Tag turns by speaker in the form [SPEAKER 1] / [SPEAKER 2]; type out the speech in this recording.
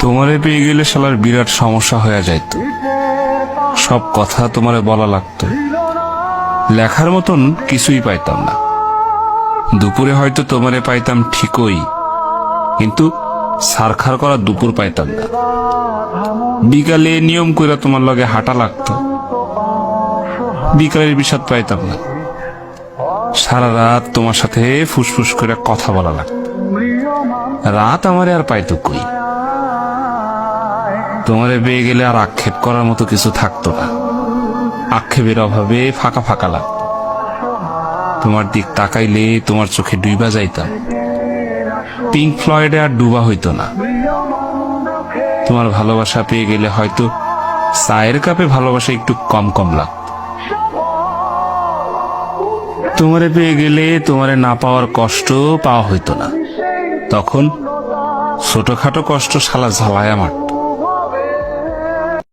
[SPEAKER 1] তোমারে পেয়ে গেলে শালার বিরাট সমস্যা হয়ে যাইত। সব কথা তোমারে বলা লাগতো, লেখার মতন কিছুই পাইতাম না। দুপুরে হয়তো তোমারে পাইতাম ঠিকই, কিন্তু সারখার করা দুপুর পাইতাম না। বিকালে নিয়ম করে তোমার লগে হাঁটা লাগতো, বিকালের বিষাদ পাইতাম না। সারা রাত তোমার সাথে ফুসফুস করে কথা বলা লাগতো, রাত আমারে আর পাইতো কই। তোমারে পেয়ে গেলে আর আক্ষেপ করার মতো কিছু থাকতো না, আক্ষেপের অভাবে ফাঁকা ফাঁকা লাগতো। তোমার দিক তাকাইলে তোমার চোখে ডুবা যাইতাম, পিঙ্ক ফ্লয়েডে আর ডুবা হইতো না। তোমার ভালোবাসা পেয়ে গেলে হয়তো চায়ের কাপে ভালোবাসা একটু কম কম লাগতো। তোমারে পেয়ে গেলে তোমারে না পাওয়ার কষ্ট পাওয়া হইতো না, তখন ছোটখাটো কষ্ট শালা ঝালায়া মারত।